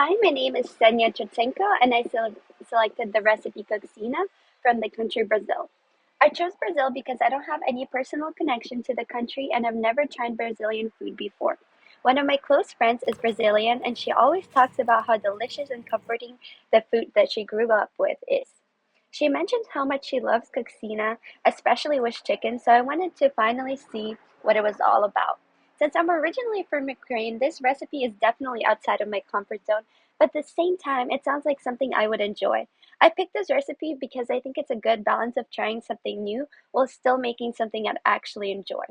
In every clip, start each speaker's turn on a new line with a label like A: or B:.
A: Hi, my name is Kseniia Trotsenko, and I selected the recipe Coxinha from the country Brazil. I chose Brazil because I don't have any personal connection to the country and I've never tried Brazilian food before. One of my close friends is Brazilian, and she always talks about how delicious and comforting the food that she grew up with is. She mentioned how much she loves Coxinha, especially with chicken, so I wanted to finally see what it was all about. Since I'm originally from Ukraine, this recipe is definitely outside of my comfort zone, but at the same time, it sounds like something I would enjoy. I picked this recipe because I think it's a good balance of trying something new while still making something I actually enjoy.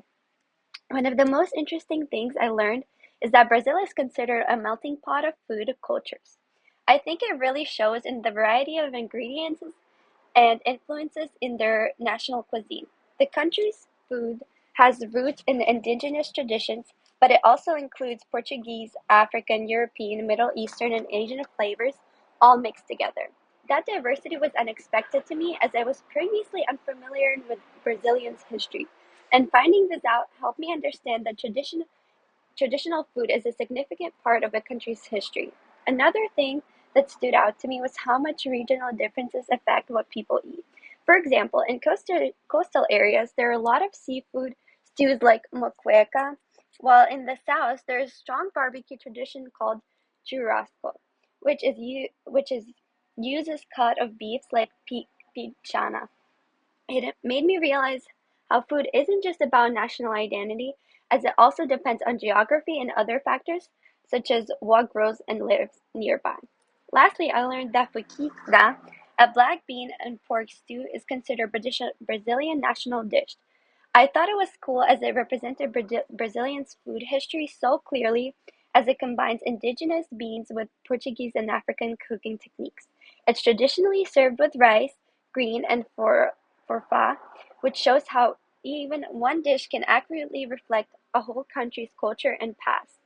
A: One of the most interesting things I learned is that Brazil is considered a melting pot of food cultures. I think it really shows in the variety of ingredients and influences in their national cuisine. The country's food has roots in indigenous traditions, but it also includes Portuguese, African, European, Middle Eastern, and Asian flavors all mixed together. That diversity was unexpected to me as I was previously unfamiliar with Brazilian's history, and finding this out helped me understand that traditional food is a significant part of a country's history. Another thing that stood out to me was how much regional differences affect what people eat. For example, in coastal areas, there are a lot of seafood stews like moqueca, while in the south, there is a strong barbecue tradition called churrasco, which is uses cut of beefs like pichana. It made me realize how food isn't just about national identity, as it also depends on geography and other factors, such as what grows and lives nearby. Lastly, I learned that fuquica, a black bean and pork stew, is considered Brazilian national dish. I thought it was cool as it represented Brazilian's food history so clearly, as it combines indigenous beans with Portuguese and African cooking techniques. It's traditionally served with rice, green, and forfá, which shows how even one dish can accurately reflect a whole country's culture and past.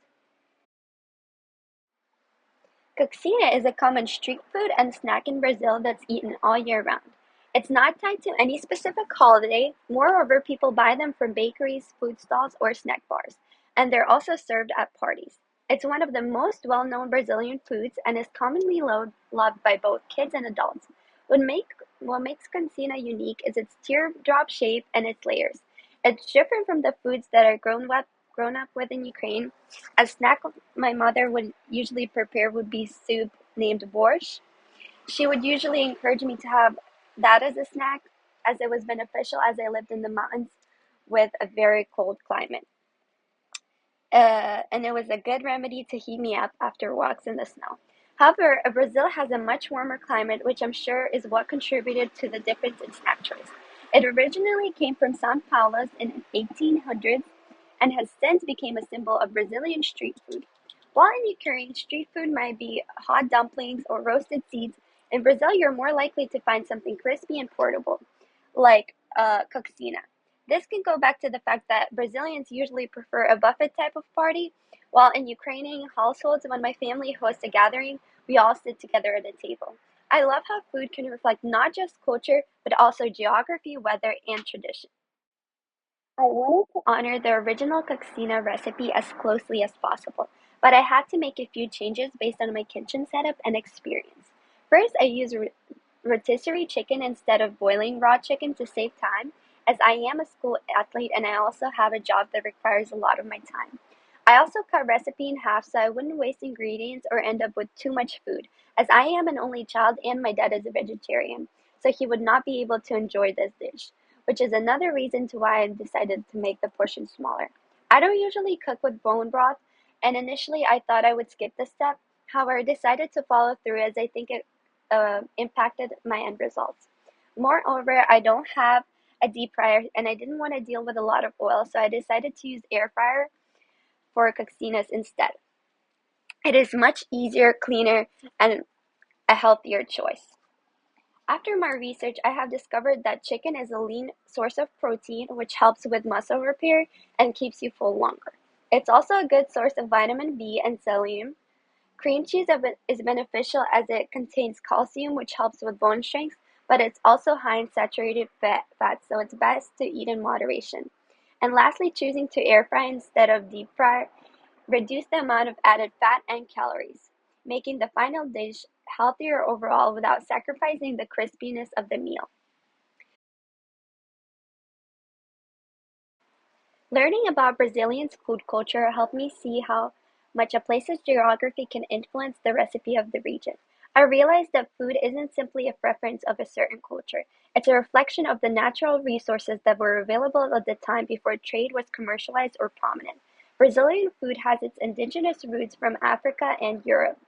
A: Coxinha is a common street food and snack in Brazil that's eaten all year round. It's not tied to any specific holiday. Moreover, people buy them from bakeries, food stalls, or snack bars, and they're also served at parties. It's one of the most well-known Brazilian foods and is commonly loved by both kids and adults. What makes Coxinha unique is its teardrop shape and its layers. It's different from the foods that are grown up with in Ukraine. A snack my mother would usually prepare would be soup named borscht. She would usually encourage me to have that as a snack, as it was beneficial as I lived in the mountains with a very cold climate. And it was a good remedy to heat me up after walks in the snow. However, Brazil has a much warmer climate, which I'm sure is what contributed to the difference in snack choice. It originally came from São Paulo in 1800s and has since become a symbol of Brazilian street food. While in Ukraine, street food might be hot dumplings or roasted seeds, in Brazil you're more likely to find something crispy and portable, like coxina. This can go back to the fact that Brazilians usually prefer a buffet type of party, while in Ukrainian households, when my family hosts a gathering, we all sit together at a table. I love how food can reflect not just culture, but also geography, weather, and tradition. I wanted to honor the original Coxina recipe as closely as possible, but I had to make a few changes based on my kitchen setup and experience. First, I used rotisserie chicken instead of boiling raw chicken to save time, as I am a school athlete and I also have a job that requires a lot of my time. I also cut recipe in half so I wouldn't waste ingredients or end up with too much food, as I am an only child and my dad is a vegetarian, so he would not be able to enjoy this dish, which is another reason to why I decided to make the portion smaller. I don't usually cook with bone broth, and initially I thought I would skip this step. However, I decided to follow through as I think it impacted my end results. Moreover, I don't have a deep fryer and I didn't want to deal with a lot of oil, so I decided to use air fryer for coxinas instead. It is much easier, cleaner, and a healthier choice. After my research, I have discovered that chicken is a lean source of protein, which helps with muscle repair and keeps you full longer. It's also a good source of vitamin B and selenium. Cream cheese is beneficial as it contains calcium, which helps with bone strength, but it's also high in saturated fat, so it's best to eat in moderation. And lastly, choosing to air fry instead of deep fry reduce the amount of added fat and calories. making the final dish healthier overall without sacrificing the crispiness of the meal. Learning about Brazilian's food culture helped me see how much a place's geography can influence the recipe of the region. I realized that food isn't simply a preference of a certain culture. It's a reflection of the natural resources that were available at the time before trade was commercialized or prominent. Brazilian food has its indigenous roots from Africa and Europe,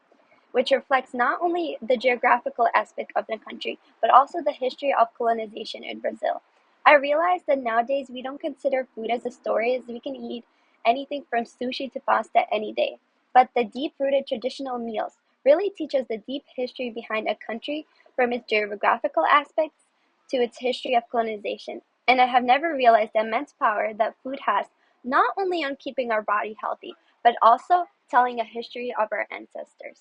A: which reflects not only the geographical aspect of the country, but also the history of colonization in Brazil. I realize that nowadays we don't consider food as a story, as we can eat anything from sushi to pasta any day. But the deep rooted traditional meals really teach us the deep history behind a country, from its geographical aspects to its history of colonization. And I have never realized the immense power that food has, not only on keeping our body healthy, but also telling a history of our ancestors.